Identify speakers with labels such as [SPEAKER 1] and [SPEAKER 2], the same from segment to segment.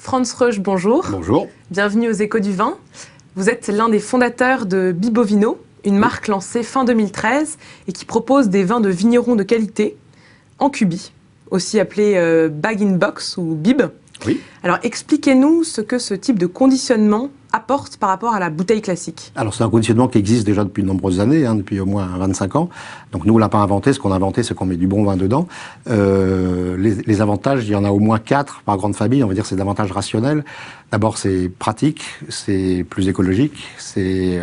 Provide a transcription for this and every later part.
[SPEAKER 1] Franz Reusch, bonjour.
[SPEAKER 2] Bonjour.
[SPEAKER 1] Bienvenue aux Échos du vin. Vous êtes l'un des fondateurs de Bibovino, une marque lancée fin 2013 et qui propose des vins de vignerons de qualité en cubi, aussi appelé bag-in-box ou bib.
[SPEAKER 2] Oui.
[SPEAKER 1] Alors expliquez-nous ce que ce type de conditionnement apporte par rapport à la bouteille classique.
[SPEAKER 2] Alors c'est un conditionnement qui existe déjà depuis de nombreuses années, depuis au moins 25 ans. Donc nous on l'a pas inventé, ce qu'on a inventé c'est qu'on met du bon vin dedans. Les avantages, il y en a au moins 4 par grande famille, on va dire c'est davantage rationnel. D'abord c'est pratique, c'est plus écologique, c'est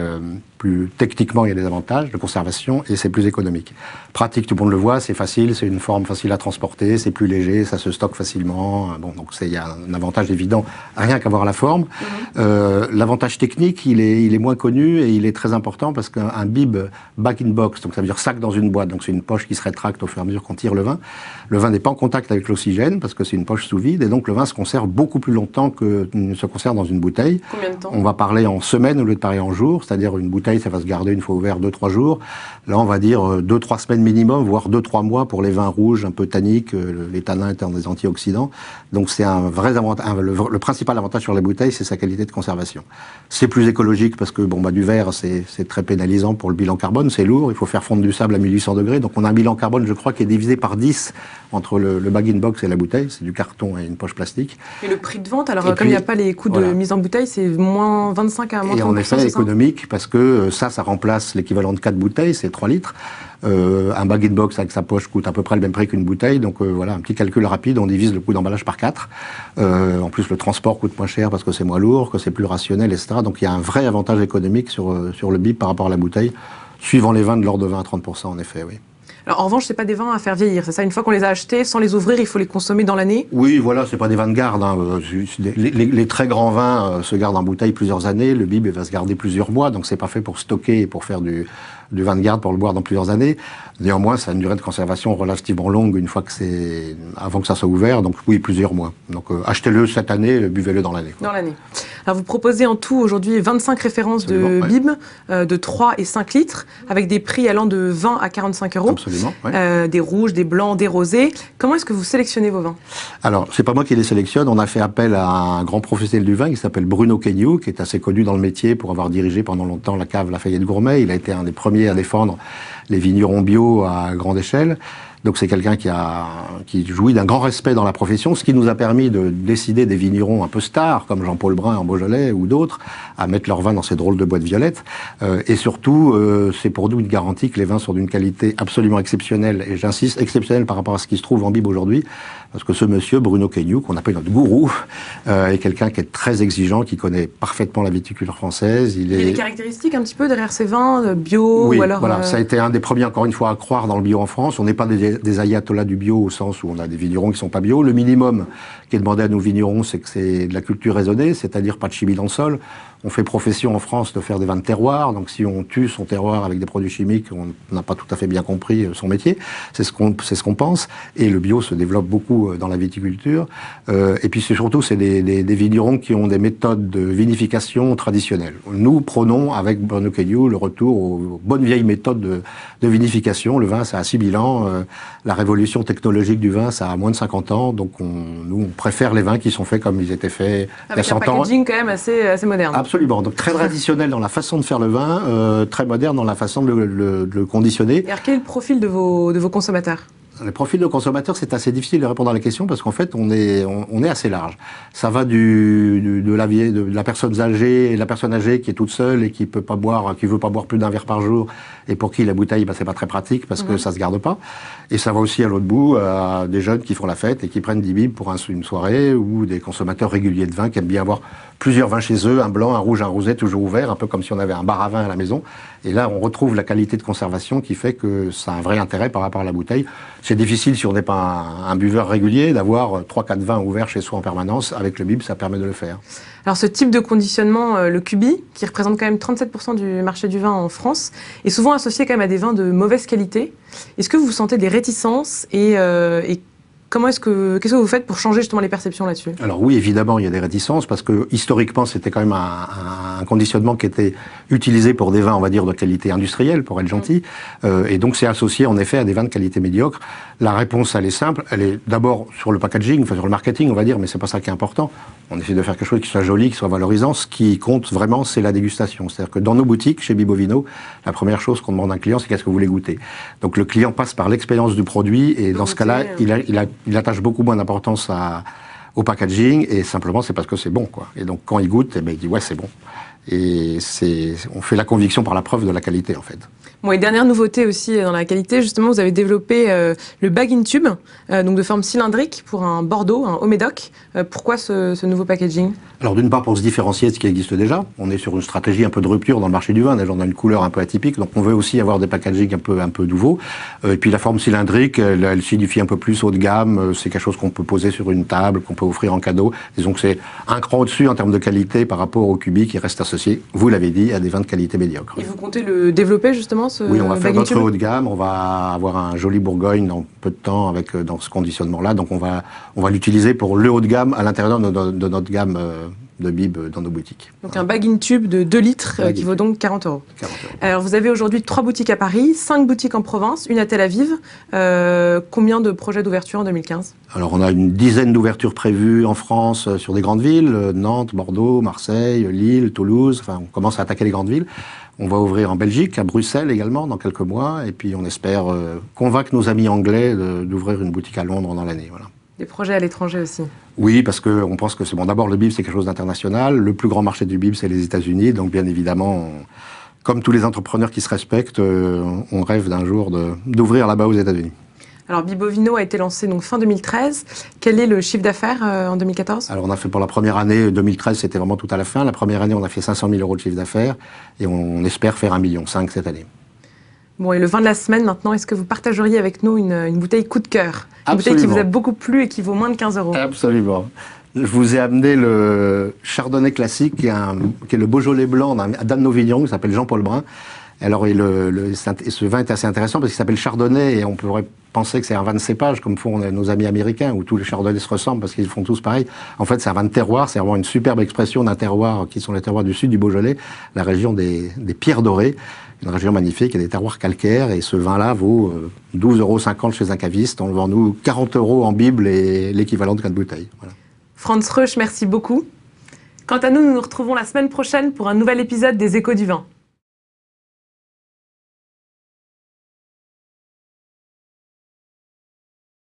[SPEAKER 2] plus techniquement il y a des avantages de conservation et c'est plus économique. Pratique, tout le monde le voit, c'est facile, c'est une forme facile à transporter, c'est plus léger, ça se stocke facilement. Bon, donc il y a un avantage évident, rien qu'à voir la forme. L'avantage technique, il est moins connu et il est très important parce qu'un bib back-in-box, donc ça veut dire sac dans une boîte, donc c'est une poche qui se rétracte au fur et à mesure qu'on tire le vin. Le vin n'est pas en contact avec l'oxygène parce que c'est une poche sous vide et donc le vin se conserve beaucoup plus longtemps que ne se conserve dans une bouteille.
[SPEAKER 1] Combien de temps ?
[SPEAKER 2] On va parler en semaines au lieu de parler en jours, c'est-à-dire une bouteille, ça va se garder une fois ouvert 2-3 jours. Là, on va dire 2-3 semaines minimum, voire 2-3 mois pour les vins rouges un peu tanniques, les tanins étant des antioxydants. Donc c'est un vrai avantage. Le principal avantage sur les bouteilles, c'est sa qualité de conservation. C'est plus écologique parce que du verre, c'est très pénalisant pour le bilan carbone, c'est lourd, il faut faire fondre du sable à 1800 degrés. Donc on a un bilan carbone, je crois, qui est divisé par 10 entre le bag-in-box et la bouteille. C'est du carton et une poche plastique.
[SPEAKER 1] Et le prix de vente, alors comme il n'y a pas les coûts de mise en bouteille, c'est moins 25 à moins 30%.
[SPEAKER 2] Et en effet, économique, parce que ça remplace l'équivalent de 4 bouteilles, c'est 3 litres. Un bag-in-box avec sa poche coûte à peu près le même prix qu'une bouteille. Donc voilà, un petit calcul rapide, on divise le coût d'emballage par 4. En plus, le transport coûte moins cher parce que c'est moins lourd, que c'est plus rationnel, etc. Donc il y a un vrai avantage économique sur le bib par rapport à la bouteille, suivant les vins de l'ordre de 20 à 30%, en effet, oui.
[SPEAKER 1] Alors, en revanche, c'est pas des vins à faire vieillir, c'est ça? Une fois qu'on les a achetés, sans les ouvrir, il faut les consommer dans l'année?
[SPEAKER 2] Oui, voilà, c'est pas des vins de garde. Les très grands vins se gardent en bouteille plusieurs années. Le bib va se garder plusieurs mois, donc c'est pas fait pour stocker et pour faire du vin de garde pour le boire dans plusieurs années. Néanmoins, ça a une durée de conservation relativement longue une fois que avant que ça soit ouvert. Donc oui, plusieurs mois. Donc achetez-le cette année, buvez-le dans l'année.
[SPEAKER 1] Dans l'année. Alors vous proposez en tout aujourd'hui 25 références de bib de 3 et 5 litres avec des prix allant de 20 à 45 euros.
[SPEAKER 2] Absolument. Ouais.
[SPEAKER 1] Des rouges, des blancs, des rosés. Comment est-ce que vous sélectionnez vos vins?
[SPEAKER 2] Alors, c'est pas moi qui les sélectionne. On a fait appel à un grand professionnel du vin qui s'appelle Bruno Queignoux, qui est assez connu dans le métier pour avoir dirigé pendant longtemps la cave Lafayette Gourmet. Il a été un des premiers à défendre les vignerons bio à grande échelle. Donc c'est quelqu'un qui jouit d'un grand respect dans la profession, ce qui nous a permis de décider des vignerons un peu stars, comme Jean-Paul Brun en Beaujolais ou d'autres, à mettre leur vin dans ces drôles de boîtes violettes. Et surtout, c'est pour nous une garantie que les vins sont d'une qualité absolument exceptionnelle, et j'insiste, exceptionnelle par rapport à ce qui se trouve en bib aujourd'hui, parce que ce monsieur, Bruno Queignoux, qu'on appelle notre gourou, est quelqu'un qui est très exigeant, qui connaît parfaitement la viticulture française. Il y a
[SPEAKER 1] des caractéristiques un petit peu derrière ces vins bio?
[SPEAKER 2] Oui,
[SPEAKER 1] ou alors,
[SPEAKER 2] voilà, ça a été un des premiers, encore une fois, à croire dans le bio en France. On n'est pas des ayatollahs du bio au sens où on a des vignerons qui sont pas bio. Le minimum qui est demandé à nos vignerons, c'est que c'est de la culture raisonnée, c'est-à-dire pas de chimie dans le sol. On fait profession en France de faire des vins de terroir, donc si on tue son terroir avec des produits chimiques, on n'a pas tout à fait bien compris son métier. C'est ce qu'on pense. Et le bio se développe beaucoup dans la viticulture. Et puis surtout, c'est des vignerons qui ont des méthodes de vinification traditionnelles. Nous prônons avec Bruno Queignoux le retour aux bonnes vieilles méthodes de vinification. Le vin, ça a 6000 ans. La révolution technologique du vin, ça a moins de 50 ans. Donc nous, on préfère les vins qui sont faits comme ils étaient faits il y a 100 ans.
[SPEAKER 1] Avec un packaging quand même assez moderne.
[SPEAKER 2] Absolument. Donc très traditionnel dans la façon de faire le vin, très moderne dans la façon de le conditionner.
[SPEAKER 1] Et alors quel est le profil de vos consommateurs?
[SPEAKER 2] Les profils de consommateurs, c'est assez difficile de répondre à la question parce qu'en fait, on est assez large. Ça va de la personne âgée qui est toute seule et qui veut pas boire plus d'un verre par jour et pour qui la bouteille, c'est pas très pratique parce que ça se garde pas. Et ça va aussi à l'autre bout, à des jeunes qui font la fête et qui prennent 10 bibs pour une soirée ou des consommateurs réguliers de vin qui aiment bien avoir plusieurs vins chez eux, un blanc, un rouge, un rosé, toujours ouvert, un peu comme si on avait un bar à vin à la maison. Et là, on retrouve la qualité de conservation qui fait que ça a un vrai intérêt par rapport à la bouteille. C'est difficile, si on n'est pas un buveur régulier, d'avoir 3-4 vins ouverts chez soi en permanence. Avec le bib, ça permet de le faire.
[SPEAKER 1] Alors ce type de conditionnement, le cubi, qui représente quand même 37% du marché du vin en France, est souvent associé quand même à des vins de mauvaise qualité. Est-ce que vous sentez des réticences et qu'est-ce que vous faites pour changer justement les perceptions là-dessus?
[SPEAKER 2] Alors oui, évidemment, il y a des réticences parce que historiquement, c'était quand même un conditionnement qui était utilisé pour des vins, on va dire, de qualité industrielle, pour être gentil. Et donc, c'est associé, en effet, à des vins de qualité médiocre. La réponse, elle est simple. Elle est d'abord sur le packaging, enfin, sur le marketing, on va dire, mais c'est pas ça qui est important. On essaie de faire quelque chose qui soit joli, qui soit valorisant. Ce qui compte vraiment, c'est la dégustation. C'est-à-dire que dans nos boutiques, chez Bibovino, la première chose qu'on demande à un client, c'est qu'est-ce que vous voulez goûter. Donc, le client passe par l'expérience du produit, et dans ce cas-là, il attache beaucoup moins d'importance au packaging, et simplement, c'est parce que c'est bon, quoi. Et donc, quand il goûte, eh ben, il dit, ouais, c'est bon. Et on fait la conviction par la preuve de la qualité, en fait.
[SPEAKER 1] Bon, et dernière nouveauté aussi dans la qualité, justement, vous avez développé le bag in tube, donc de forme cylindrique pour un Bordeaux, un haut médoc. Pourquoi ce nouveau packaging? Alors,
[SPEAKER 2] d'une part, pour se différencier de ce qui existe déjà. On est sur une stratégie un peu de rupture dans le marché du vin. Déjà, on a une couleur un peu atypique, donc on veut aussi avoir des packagings un peu nouveaux. Et puis, la forme cylindrique, elle signifie un peu plus haut de gamme. C'est quelque chose qu'on peut poser sur une table, qu'on peut offrir en cadeau. Disons que c'est un cran au-dessus en termes de qualité par rapport au cubi qui reste associé, vous l'avez dit, à des vins de qualité médiocre.
[SPEAKER 1] Et vous comptez le développer, justement,
[SPEAKER 2] Oui, on va faire notre haut de gamme. On va avoir un joli Bourgogne dans peu de temps dans ce conditionnement-là. Donc, on va l'utiliser pour le haut de gamme à l'intérieur de notre gamme de bib dans nos boutiques.
[SPEAKER 1] Donc un bag in tube de 2 litres qui vaut donc 40 €. Alors vous avez aujourd'hui 3 boutiques à Paris, 5 boutiques en province, une à Tel Aviv. Combien de projets d'ouverture en 2015?
[SPEAKER 2] Alors on a une dizaine d'ouvertures prévues en France sur des grandes villes, Nantes, Bordeaux, Marseille, Lille, Toulouse. Enfin, on commence à attaquer les grandes villes. On va ouvrir en Belgique, à Bruxelles également, dans quelques mois. Et puis on espère convaincre nos amis anglais d'ouvrir une boutique à Londres dans l'année. Voilà.
[SPEAKER 1] Des projets à l'étranger aussi? Oui,
[SPEAKER 2] parce qu'on pense que c'est bon. D'abord, le bib, c'est quelque chose d'international. Le plus grand marché du bib, c'est les États-Unis. Donc, bien évidemment, comme tous les entrepreneurs qui se respectent, on rêve d'un jour d'ouvrir là-bas aux États-Unis.
[SPEAKER 1] Alors, Bibovino a été lancé donc fin 2013. Quel est le chiffre d'affaires en 2014?
[SPEAKER 2] Alors, on a fait pour la première année, 2013, c'était vraiment tout à la fin. La première année, on a fait 500 000 € de chiffre d'affaires et on espère faire 1,5 million cette année.
[SPEAKER 1] Bon, et le vin de la semaine, maintenant, est-ce que vous partageriez avec nous une bouteille coup de cœur? Une
[SPEAKER 2] Absolument.
[SPEAKER 1] Bouteille qui vous a beaucoup plu et qui vaut moins de 15 €.
[SPEAKER 2] Absolument. Je vous ai amené le Chardonnay classique, qui est le Beaujolais blanc d'un de nos vignerons, qui s'appelle Jean-Paul Brun. Alors, ce vin est assez intéressant parce qu'il s'appelle Chardonnay, et on pourrait penser que c'est un vin de cépage, comme font nos amis américains, où tous les Chardonnays se ressemblent parce qu'ils font tous pareil. En fait, c'est un vin de terroir, c'est vraiment une superbe expression d'un terroir qui sont les terroirs du sud du Beaujolais, la région des Pierres Dorées. Une région magnifique, il y a des terroirs calcaires, et ce vin-là vaut 12,50 € chez un caviste. On le vend, nous, 40 € en Bible et l'équivalent de 4 bouteilles. Voilà.
[SPEAKER 1] Franz Reusch, merci beaucoup. Quant à nous, nous nous retrouvons la semaine prochaine pour un nouvel épisode des Échos du vin.